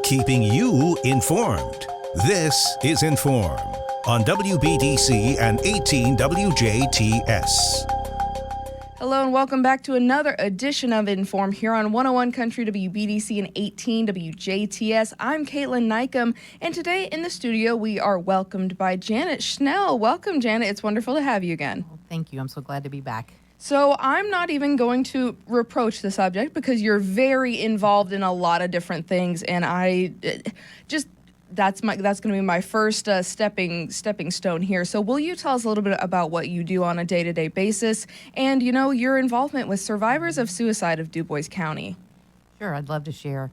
Keeping you informed. This is In.form on WBDC and 18 WJTS. Hello and welcome back to another edition of In.form here on 101 Country WBDC and 18 WJTS. I'm Kaitlyn Neukam, and today in the studio we are welcomed by Janet Schnell. Welcome, Janet. It's wonderful to have you again. Well, thank you. I'm so glad to be back. So I'm not even going to reproach the subject because you're very involved in a lot of different things, and that's going to be my first stepping stone here. So will you tell us a little bit about what you do on a day-to-day basis and, your involvement with survivors of suicide of Dubois County? Sure, I'd love to share.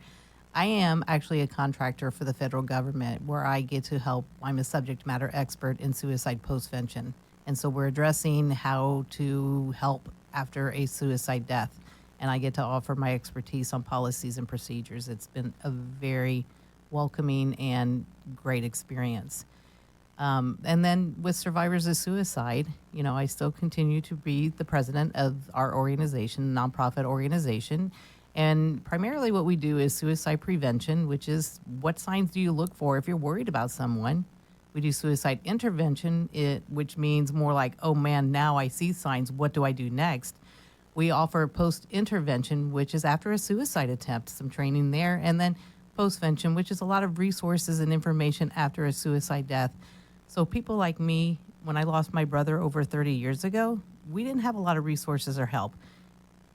I am actually a contractor for the federal government where I get to help. I'm a subject matter expert in suicide postvention. And so we're addressing how to help after a suicide death. And I get to offer my expertise on policies and procedures. It's been a very welcoming and great experience. And then with survivors of suicide, I still continue to be the president of our organization, nonprofit organization. And primarily what we do is suicide prevention, which is what signs do you look for if you're worried about someone? We do suicide intervention, which means more like, oh man, now I see signs, what do I do next? We offer post-intervention, which is after a suicide attempt, some training there, and then postvention, which is a lot of resources and information after a suicide death. So people like me, when I lost my brother over 30 years ago, we didn't have a lot of resources or help.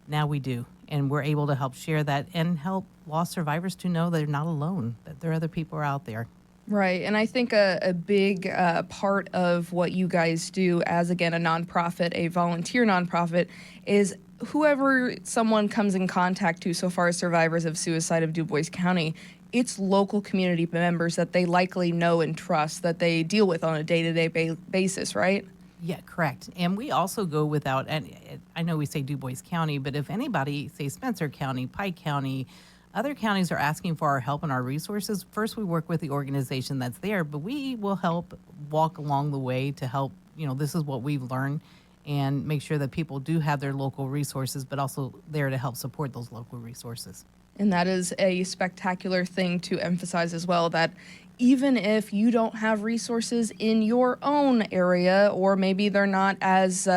Now we do, and we're able to help share that and help lost survivors to know they're not alone, that there are other people out there. Right, and I think a big part of what you guys do as, again, a nonprofit, a volunteer nonprofit, is whoever someone comes in contact to so far as survivors of suicide of Dubois County, it's local community members that they likely know and trust, that they deal with on a day-to-day basis, right? Yeah, correct. And we also go without, and I know we say Dubois County, but if anybody, say Spencer County, Pike County, other counties are asking for our help and our resources, first we work with the organization that's there, but we will help walk along the way to help, this is what we've learned, and make sure that people do have their local resources, but also there to help support those local resources. And that is a spectacular thing to emphasize as well, that even if you don't have resources in your own area, or maybe they're not as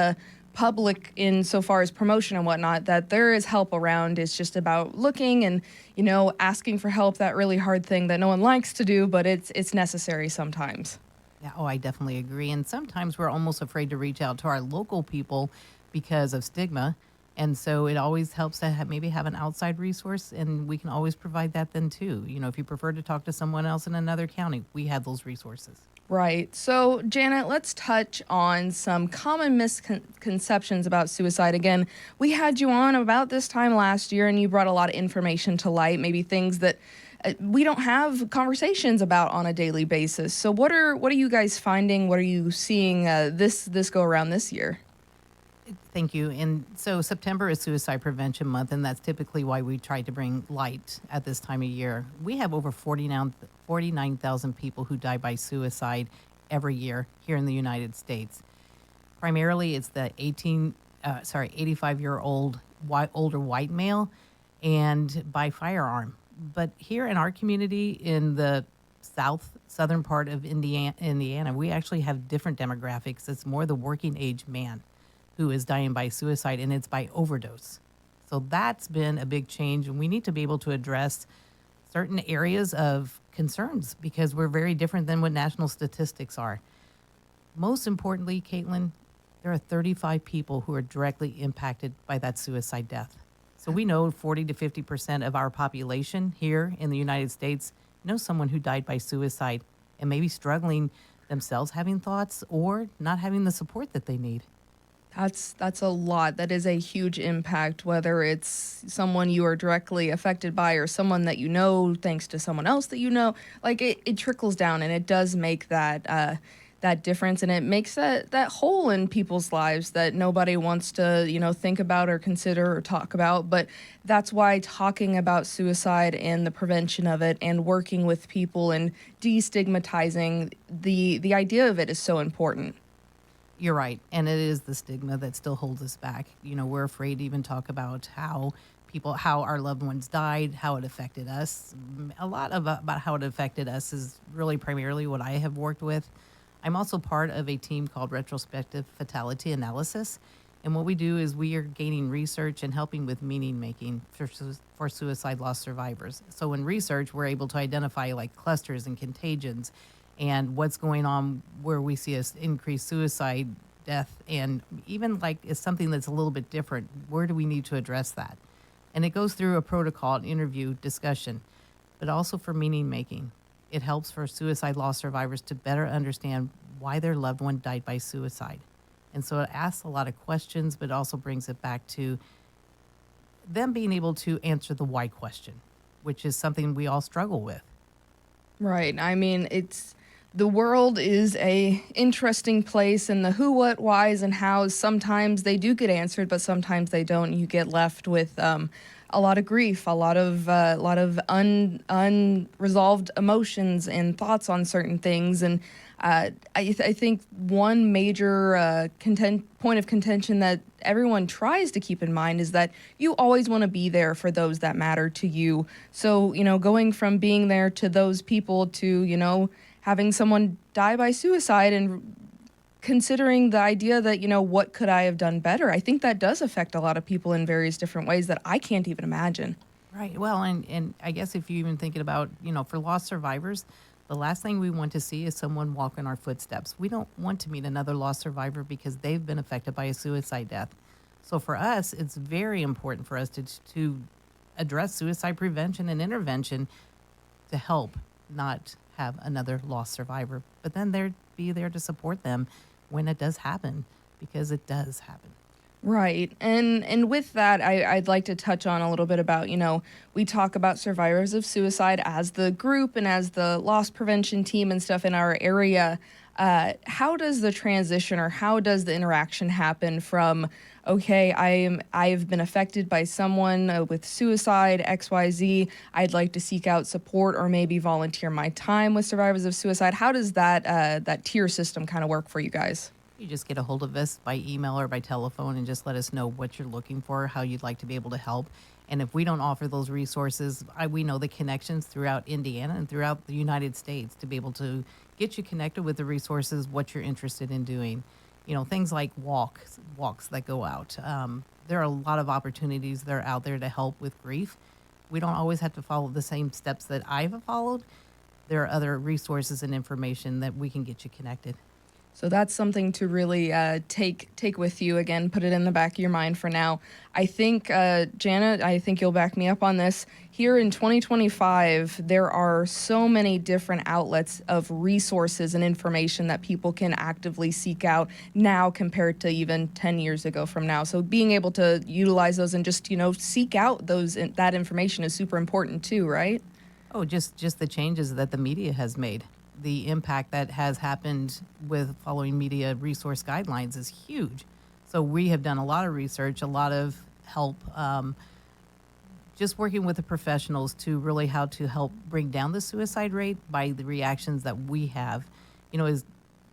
public in so far as promotion and whatnot, that there is help around. It's just about looking and, asking for help, that really hard thing that no one likes to do, but it's necessary sometimes. Yeah, I definitely agree. And sometimes we're almost afraid to reach out to our local people because of stigma. And so it always helps to maybe have an outside resource, and we can always provide that then too. If you prefer to talk to someone else in another county, we have those resources. Right. So, Janet, let's touch on some common misconceptions about suicide. Again, we had you on about this time last year, and you brought a lot of information to light, maybe things that we don't have conversations about on a daily basis. So what are you guys finding? What are you seeing this go around this year? Thank you. And so September is Suicide Prevention Month, and that's typically why we try to bring light at this time of year. We have over 49,000 people who die by suicide every year here in the United States. Primarily, it's the 85-year-old older white male and by firearm. But here in our community, in the southern part of Indiana, we actually have different demographics. It's more the working age man who is dying by suicide, and it's by overdose. So that's been a big change, and we need to be able to address certain areas of concerns because we're very different than what national statistics are. Most importantly, Kaitlyn, there are 35 people who are directly impacted by that suicide death. So we know 40 to 50% of our population here in the United States know someone who died by suicide and maybe struggling themselves, having thoughts, or not having the support that they need. That's a lot. That is a huge impact, whether it's someone you are directly affected by or someone that you know thanks to someone else that you know. Like it trickles down, and it does make that difference, and it makes that hole in people's lives that nobody wants to think about or consider or talk about. But that's why talking about suicide and the prevention of it and working with people and destigmatizing the idea of it is so important. You're right. And it is the stigma that still holds us back. We're afraid to even talk about how people how our loved ones died, how it affected us. A lot of about how it affected us is really primarily what I have worked with. I'm also part of a team called Retrospective Fatality Analysis. And what we do is we are gaining research and helping with meaning making for suicide loss survivors. So in research, we're able to identify like clusters and contagions and what's going on where we see us increased suicide death, and even like it's something that's a little bit different. Where do we need to address that? And it goes through a protocol, an interview, discussion, but also for meaning making. It helps for suicide loss survivors to better understand why their loved one died by suicide. And so it asks a lot of questions, but also brings it back to them being able to answer the why question, which is something we all struggle with. Right. I mean, the world is a interesting place, and the who, what, whys, and hows, sometimes they do get answered, but sometimes they don't. You get left with a lot of grief, a lot of unresolved emotions and thoughts on certain things. And I think one major point of contention that everyone tries to keep in mind is that you always want to be there for those that matter to you. So, going from being there to those people to, having someone die by suicide and considering the idea that, what could I have done better? I think that does affect a lot of people in various different ways that I can't even imagine. Right. Well, and I guess if you're even thinking about, for lost survivors, the last thing we want to see is someone walk in our footsteps. We don't want to meet another lost survivor because they've been affected by a suicide death. So for us, it's very important for us to address suicide prevention and intervention to help not have another lost survivor, but then be there to support them when it does happen, because it does happen. Right. And with that, I'd like to touch on a little bit about, we talk about survivors of suicide as the group and as the loss prevention team and stuff in our area. How does the transition or how does the interaction happen from, okay, I've been affected by someone with suicide, XYZ, I'd like to seek out support or maybe volunteer my time with survivors of suicide. How does that tier system kind of work for you guys? You just get a hold of us by email or by telephone and just let us know what you're looking for, how you'd like to be able to help. And if we don't offer those resources, we know the connections throughout Indiana and throughout the United States to be able to get you connected with the resources, what you're interested in doing. Things like walks that go out. There are a lot of opportunities that are out there to help with grief. We don't always have to follow the same steps that I've followed. There are other resources and information that we can get you connected. So that's something to really take with you. Again, put it in the back of your mind for now. I think, Janet, I think you'll back me up on this. Here in 2025, there are so many different outlets of resources and information that people can actively seek out now compared to even 10 years ago from now. So being able to utilize those and just, seek out that information is super important too, right? Oh, just the changes that the media has made. The impact that has happened with following media resource guidelines is huge. So we have done a lot of research, a lot of help, just working with the professionals to really how to help bring down the suicide rate by the reactions that we have. Is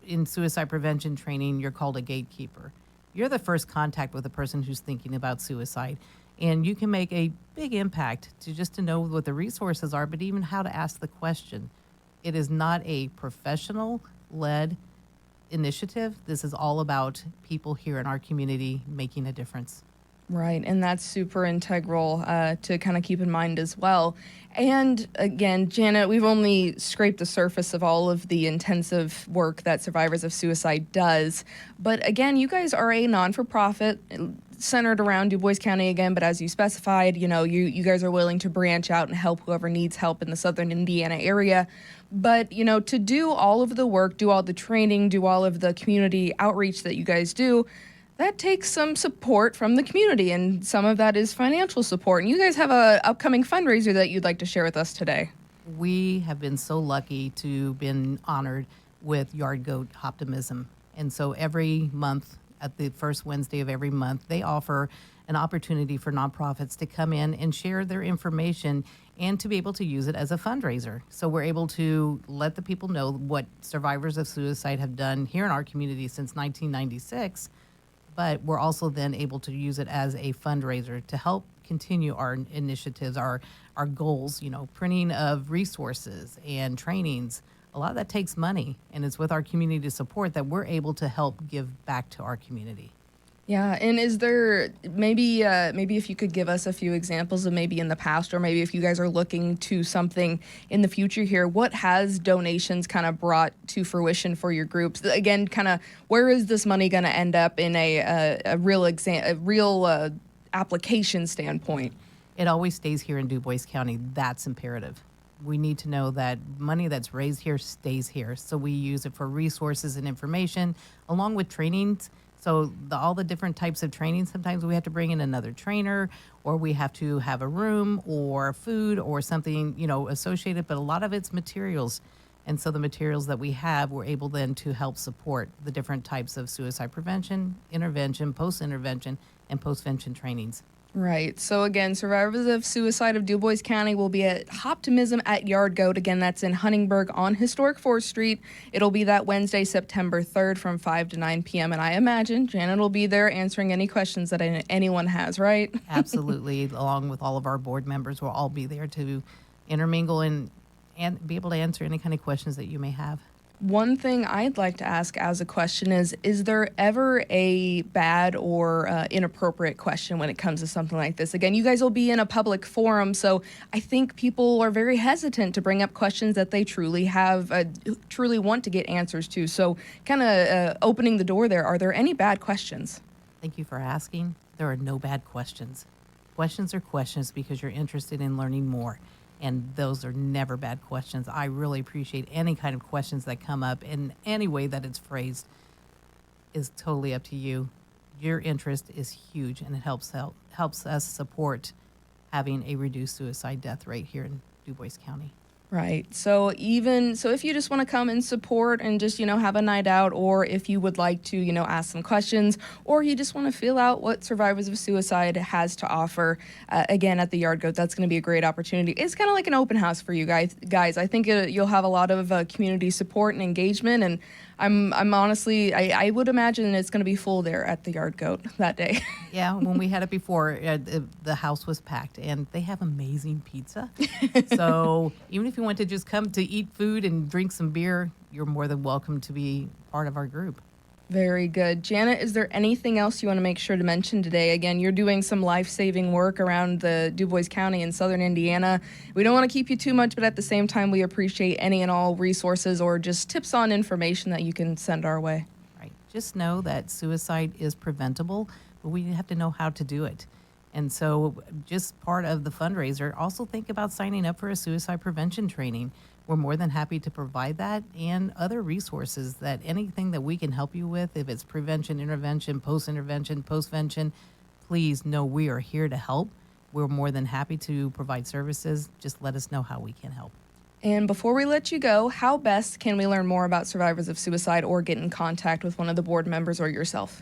in suicide prevention training, you're called a gatekeeper. You're the first contact with a person who's thinking about suicide. And you can make a big impact to know what the resources are, but even how to ask the question. It is not a professional-led initiative. This is all about people here in our community making a difference. Right, and that's super integral to kind of keep in mind as well. And again, Janet, we've only scraped the surface of all of the intensive work that Survivors of Suicide does. But again, you guys are a non-for-profit centered around Dubois County again, but as you specified, you guys are willing to branch out and help whoever needs help in the southern Indiana area. But, to do all of the work, do all the training, do all of the community outreach that you guys do, that takes some support from the community, and some of that is financial support. And you guys have a upcoming fundraiser that you'd like to share with us today. We have been so lucky to been honored with Yard Goat Hoptimism. And so every month, at the first Wednesday of every month, they offer an opportunity for nonprofits to come in and share their information and to be able to use it as a fundraiser. So we're able to let the people know what survivors of suicide have done here in our community since 1996, but we're also then able to use it as a fundraiser to help continue our initiatives, our goals, printing of resources and trainings. A lot of that takes money, and it's with our community support that we're able to help give back to our community. Yeah, and is there maybe if you could give us a few examples of maybe in the past, or maybe if you guys are looking to something in the future here, what has donations kind of brought to fruition for your groups? Again, kind of where is this money going to end up in a real application standpoint? It always stays here in Dubois County. That's imperative. We need to know that money that's raised here stays here. So we use it for resources and information, along with trainings. So all the different types of training, sometimes we have to bring in another trainer, or we have to have a room or food or something, associated, but a lot of it's materials. And so the materials that we have, we're able then to help support the different types of suicide prevention, intervention, post-intervention, and post-vention trainings. Right. So again, survivors of suicide of Dubois County will be at Hoptimism at Yard Goat. Again, that's in Huntingburg on Historic 4th Street. It'll be that Wednesday, September 3rd from 5 to 9 p.m. And I imagine Janet will be there answering any questions that anyone has, right? Absolutely. Along with all of our board members, we'll all be there to intermingle and be able to answer any kind of questions that you may have. One thing I'd like to ask as a question is there ever a bad or inappropriate question when it comes to something like this? Again, you guys will be in a public forum, so I think people are very hesitant to bring up questions that they truly want to get answers to. So kind of opening the door there, are there any bad questions? Thank you for asking. There are no bad questions. Questions are questions because you're interested in learning more. And those are never bad questions. I really appreciate any kind of questions that come up, in any way that it's phrased is totally up to you. Your interest is huge, and it helps us support having a reduced suicide death rate here in Dubois County. Right. So if you just want to come and support and just, have a night out, or if you would like to, ask some questions, or you just want to feel out what Survivors of Suicide has to offer, again, at the Yard Goat, that's going to be a great opportunity. It's kind of like an open house for you guys. I think you'll have a lot of community support and engagement, and I'm honestly, I would imagine it's going to be full there at the Yard Goat that day. Yeah, when we had it before, the house was packed, and they have amazing pizza. So even if you want to just come to eat food and drink some beer, you're more than welcome to be part of our group. Very good. Janet, is there anything else you want to make sure to mention today? Again, you're doing some life-saving work around the Dubois County in southern Indiana. We don't want to keep you too much, but at the same time, we appreciate any and all resources or just tips on information that you can send our way. Right. Just know that suicide is preventable, but we have to know how to do it. And so just part of the fundraiser, also think about signing up for a suicide prevention training. We're more than happy to provide that and other resources, that anything that we can help you with, if it's prevention, intervention, post-vention, please know we are here to help. We're more than happy to provide services. Just let us know how we can help. And before we let you go, how best can we learn more about Survivors of Suicide or get in contact with one of the board members or yourself?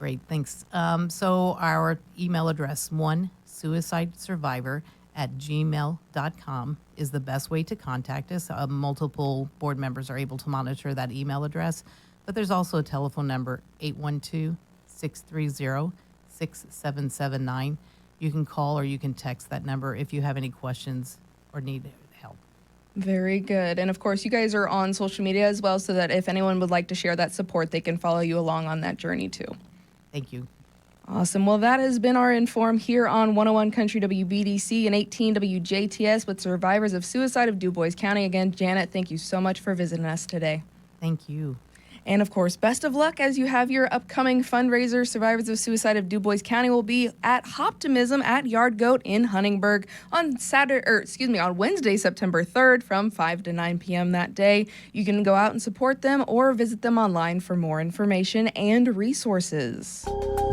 Great, thanks. So our email address, suicidesurvivor@gmail.com, is the best way to contact us. Multiple board members are able to monitor that email address, but there's also a telephone number, 812-630-6779. You can call or you can text that number if you have any questions or need help. Very good. And of course, you guys are on social media as well, so that if anyone would like to share that support, they can follow you along on that journey too. Thank you. Awesome. Well, that has been our In.form here on 101 Country WBDC and 18 WJTS with Survivors of Suicide of Dubois County. Again, Janet, thank you so much for visiting us today. Thank you. And of course, best of luck as you have your upcoming fundraiser. Survivors of Suicide of Dubois County will be at Hoptimism at Yard Goat in Huntingburg on Wednesday, September 3rd from 5 to 9 p.m. that day. You can go out and support them or visit them online for more information and resources.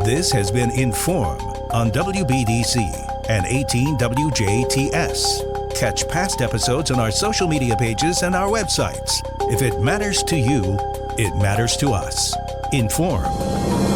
This has been In.form on WBDC and 18 WJTS. Catch past episodes on our social media pages and our websites. If it matters to you, it matters to us. In.form.